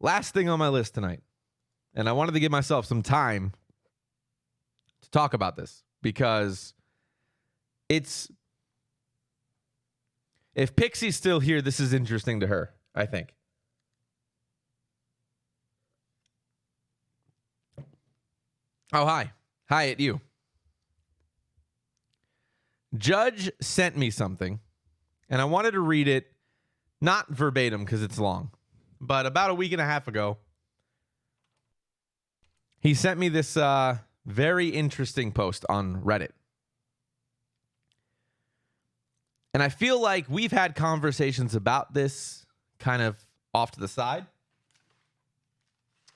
last thing on my list tonight, and I wanted to give myself some time to talk about this because if Pixie's still here, this is interesting to her, I think. Oh, hi. Hi, at you. Judge sent me something, and I wanted to read it, not verbatim because it's long, but about a week and a half ago, he sent me this very interesting post on Reddit. And I feel like we've had conversations about this kind of off to the side.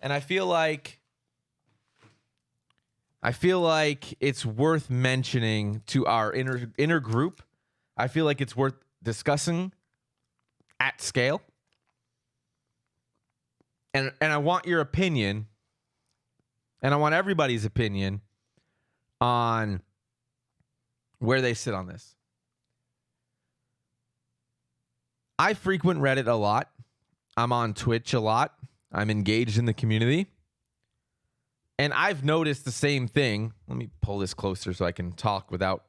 And I feel like it's worth mentioning to our inner group. I feel like it's worth discussing at scale. And I want your opinion, and I want everybody's opinion on where they sit on this. I frequent Reddit a lot. I'm on Twitch a lot. I'm engaged in the community. And I've noticed the same thing. Let me pull this closer so I can talk without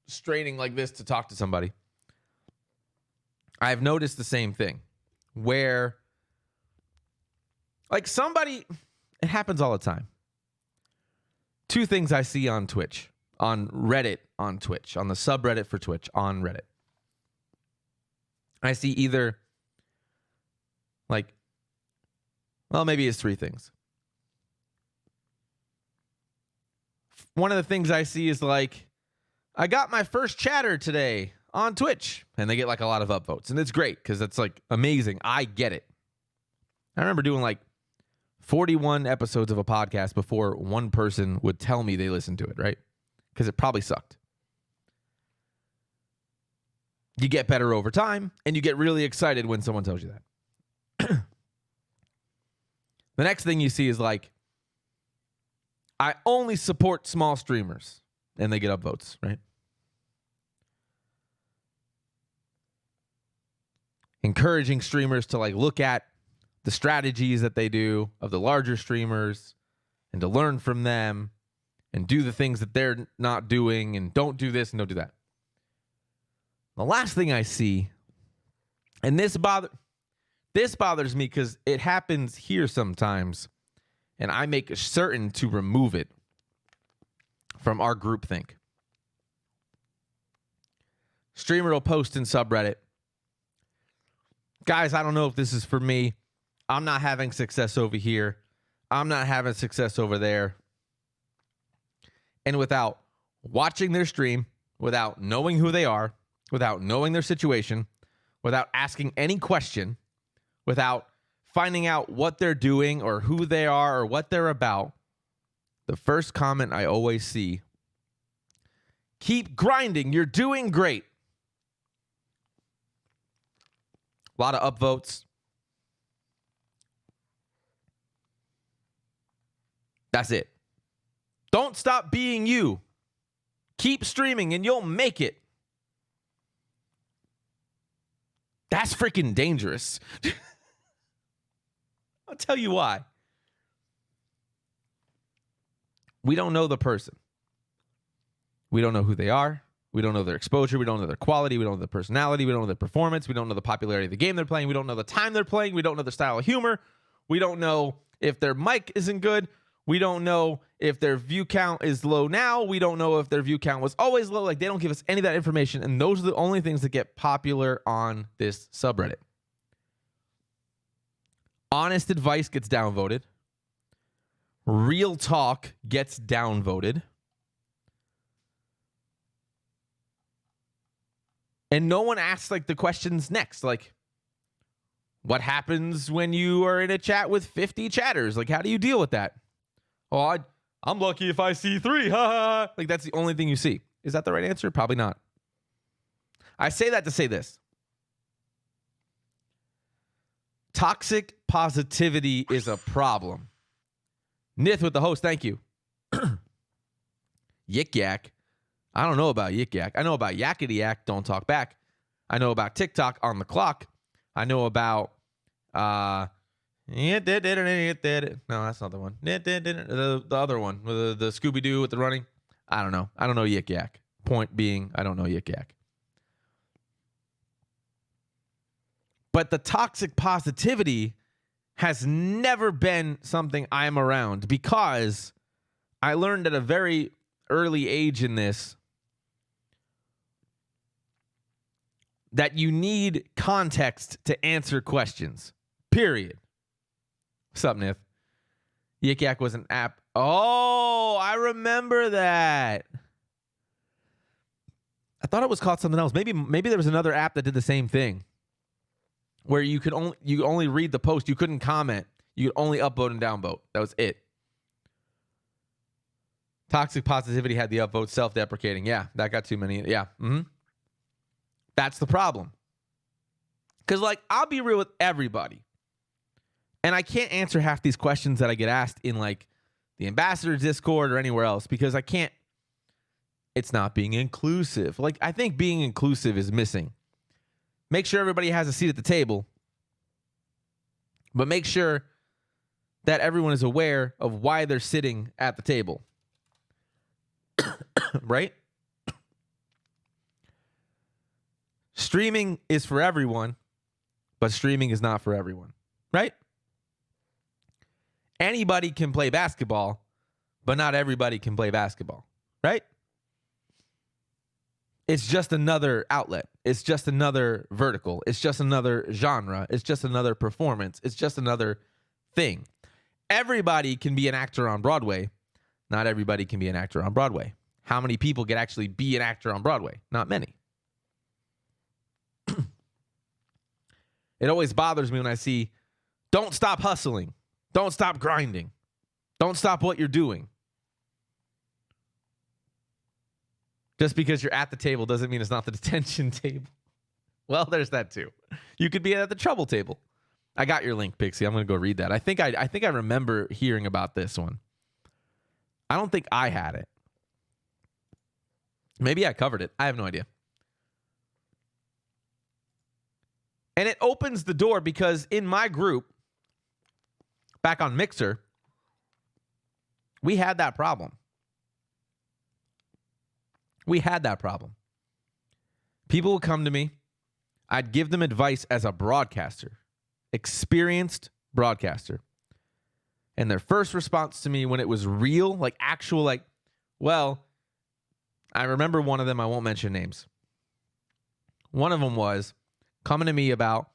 straining like this to talk to somebody. I've noticed the same thing where, like, it happens all the time. Two things I see on Twitch, on Reddit, on Twitch, on the subreddit for Twitch, on Reddit. I see either, maybe it's three things. One of the things I see is I got my first chatter today on Twitch, and they get a lot of upvotes, and it's great because it's amazing. I get it. I remember doing 41 episodes of a podcast before one person would tell me they listened to it, right? Because it probably sucked. You get better over time, and you get really excited when someone tells you that. The next thing you see is I only support small streamers, and they get upvotes, right? Encouraging streamers to look at the strategies that they do of the larger streamers and to learn from them and do the things that they're not doing and don't do this and don't do that. The last thing I see, and this bothers me because it happens here sometimes, and I make certain to remove it from our groupthink. Streamer will post in subreddit, guys, I don't know if this is for me. I'm not having success over here. I'm not having success over there. And without watching their stream, without knowing who they are, without knowing their situation, without asking any question, without finding out what they're doing or who they are or what they're about, the first comment I always see, keep grinding, you're doing great. A lot of upvotes. That's it. Don't stop being you. Keep streaming and you'll make it. That's freaking dangerous. I'll tell you why. We don't know the person. We don't know who they are. We don't know their exposure. We don't know their quality. We don't know their personality. We don't know their performance. We don't know the popularity of the game they're playing. We don't know the time they're playing. We don't know their style of humor. We don't know if their mic isn't good. We don't know if their view count is low now. We don't know if their view count was always low. They don't give us any of that information. And those are the only things that get popular on this subreddit. Honest advice gets downvoted. Real talk gets downvoted. And no one asks the questions next. What happens when you are in a chat with 50 chatters? How do you deal with that? Oh, I'm lucky if I see 3. Ha ha. That's the only thing you see. Is that the right answer? Probably not. I say that to say this. Toxic positivity is a problem. Nith with the host, thank you. Yik Yak. I don't know about Yik Yak. I know about Yakety Yak, don't talk back. I know about TikTok on the clock. I know about No, that's not the one. The other one, the Scooby-Doo with the running. I don't know. I don't know Yik Yak. Point being, I don't know Yik Yak. But the toxic positivity has never been something I'm around because I learned at a very early age in this that you need context to answer questions. Period. What's up, Nith? Yik Yak was an app. Oh, I remember that. I thought it was called something else. Maybe there was another app that did the same thing, where you could only read the post. You couldn't comment. You could only upvote and downvote. That was it. Toxic positivity had the upvote. Self-deprecating. Yeah, that got too many. Yeah. Mm-hmm. That's the problem. Because, I'll be real with everybody. And I can't answer half these questions that I get asked in, the Ambassador's Discord or anywhere else because I can't. It's not being inclusive. I think being inclusive is missing. Make sure everybody has a seat at the table, but make sure that everyone is aware of why they're sitting at the table. Right? Streaming is for everyone, but streaming is not for everyone. Right? Anybody can play basketball, but not everybody can play basketball. Right? It's just another outlet. It's just another vertical. It's just another genre. It's just another performance. It's just another thing. Everybody can be an actor on Broadway. Not everybody can be an actor on Broadway. How many people can actually be an actor on Broadway? Not many. It always bothers me when I see, don't stop hustling. Don't stop grinding. Don't stop what you're doing. Just because you're at the table doesn't mean it's not the detention table. Well, there's that too. You could be at the trouble table. I got your link, Pixie. I'm going to go read that. I think I remember hearing about this one. I don't think I had it. Maybe I covered it. I have no idea. And it opens the door because in my group, back on Mixer, we had that problem. We had that problem. People would come to me. I'd give them advice as a broadcaster, experienced broadcaster. And their first response to me when it was real, actual, I remember one of them, I won't mention names. One of them was coming to me about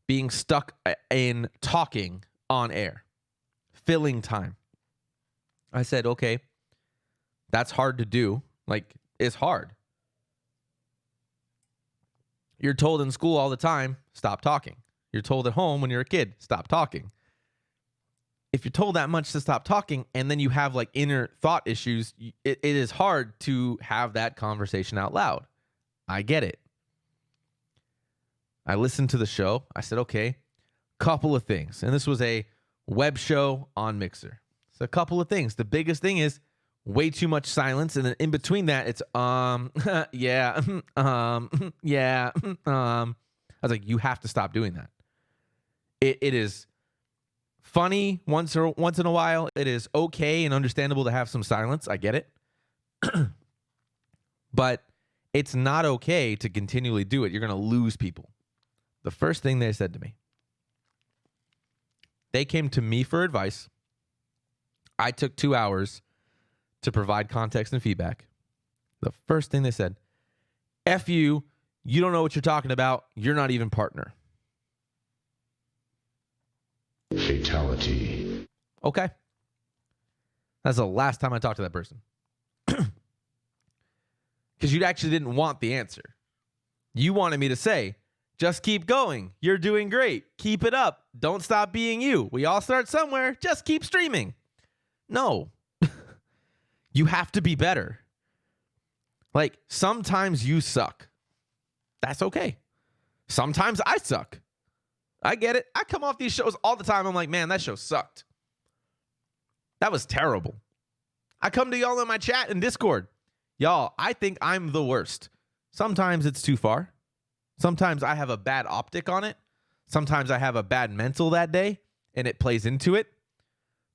being stuck in talking on air, filling time. I said, okay, that's hard to do. It's hard. You're told in school all the time, stop talking. You're told at home when you're a kid, stop talking. If you're told that much to stop talking and then you have inner thought issues, it is hard to have that conversation out loud. I get it. I listened to the show. I said, okay, couple of things. And this was a web show on Mixer. So a couple of things. The biggest thing is way too much silence. And then in between that, it's, yeah, yeah. I was like, you have to stop doing that. It is funny once in a while. It is okay and understandable to have some silence. I get it. But it's not okay to continually do it. You're going to lose people. The first thing they said to me, they came to me for advice. I took 2 hours to provide context and feedback. The first thing they said, F you don't know what you're talking about. You're not even partner. Fatality. Okay. That's the last time I talked to that person. Because you actually didn't want the answer. You wanted me to say, just keep going. You're doing great. Keep it up. Don't stop being you. We all start somewhere. Just keep streaming. No. You have to be better. Sometimes you suck. That's okay. Sometimes I suck. I get it. I come off these shows all the time. I'm like, man, that show sucked. That was terrible. I come to y'all in my chat and Discord. Y'all, I think I'm the worst. Sometimes it's too far. Sometimes I have a bad optic on it. Sometimes I have a bad mental that day. and it plays into it.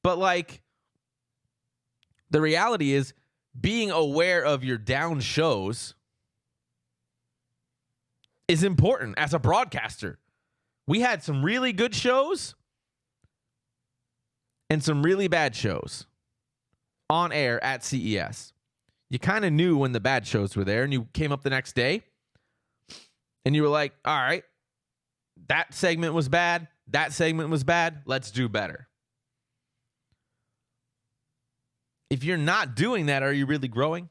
But like, the reality is being aware of your down shows is important as a broadcaster. We had some really good shows and some really bad shows on air at CES. You kind of knew when the bad shows were there, and you came up the next day and you were like, all right, that segment was bad. That segment was bad. Let's do better. If you're not doing that, are you really growing?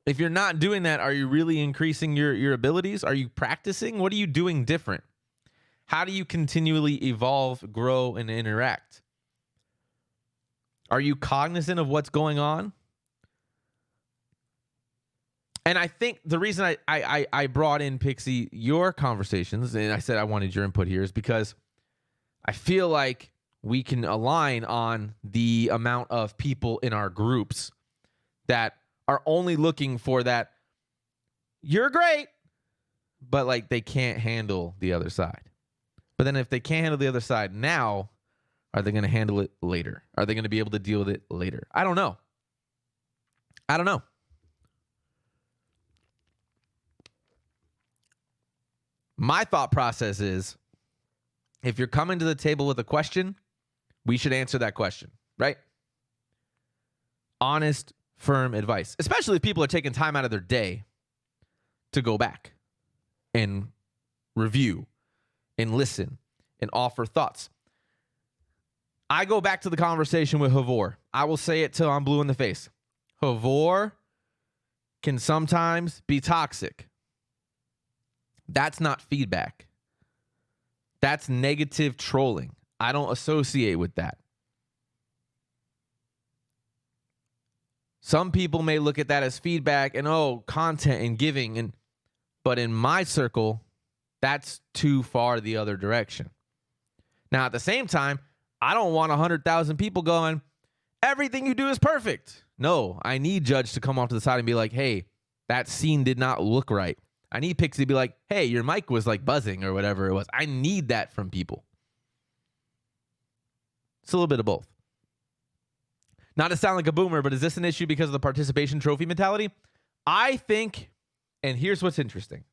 If you're not doing that, are you really increasing your abilities? Are you practicing? What are you doing different? How do you continually evolve, grow, and interact? Are you cognizant of what's going on? And I think the reason I brought in, Pixie, your conversations, and I said I wanted your input here, is because I feel like we can align on the amount of people in our groups that are only looking for that, you're great, but like they can't handle the other side. But then if they can't handle the other side now, are they going to handle it later? Are they going to be able to deal with it later? I don't know. My thought process is, if you're coming to the table with a question, we should answer that question, right? Honest, firm advice, especially if people are taking time out of their day to go back and review and listen and offer thoughts. I go back to the conversation with Havor. I will say it till I'm blue in the face. Havor can sometimes be toxic. That's not feedback. That's negative trolling. I don't associate with that. Some people may look at that as feedback and content and giving, but in my circle, that's too far the other direction. Now, at the same time, I don't want 100,000 people going, everything you do is perfect. No, I need Judge to come off to the side and be like, hey, that scene did not look right. I need Pixie to be like, hey, your mic was like buzzing or whatever it was. I need that from people. It's a little bit of both. Not to sound like a boomer, but is this an issue because of the participation trophy mentality? I think, and here's what's interesting.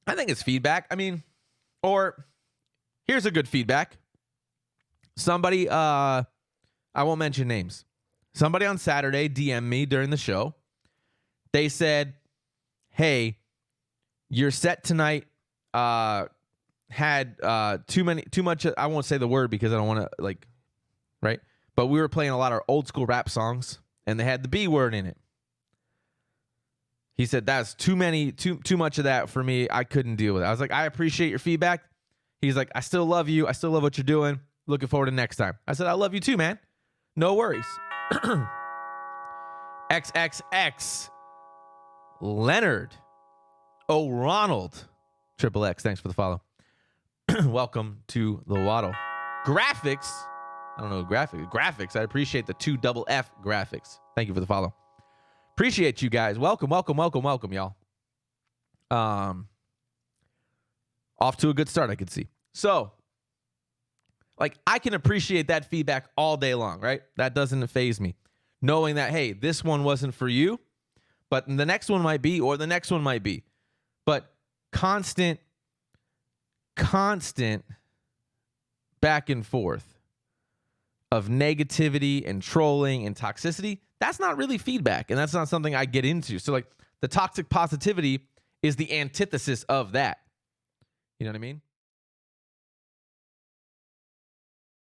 I think it's feedback. I mean, or here's a good feedback. Somebody, I won't mention names. Somebody on Saturday DM'd me during the show. They said, hey, your set tonight had too much. I won't say the word because I don't want to right? But we were playing a lot of old school rap songs and they had the B word in it. He said, that's too much of that for me. I couldn't deal with it. I was like, I appreciate your feedback. He's like, I still love you. I still love what you're doing. Looking forward to next time. I said, I love you too, man. No worries. XXX Leonard O'Ronald Triple X, thanks for the follow. Welcome to the Waddle. Graphics, I don't know graphics. I appreciate the 2 double F graphics. Thank you for the follow. Appreciate you guys. Welcome, y'all. Off to a good start, I can see. So, I can appreciate that feedback all day long, right? That doesn't faze me. Knowing that, hey, this one wasn't for you, but the next one might be, or the next one might be. But constant back and forth of negativity and trolling and toxicity, that's not really feedback, and that's not something I get into. So, the toxic positivity is the antithesis of that. You know what I mean?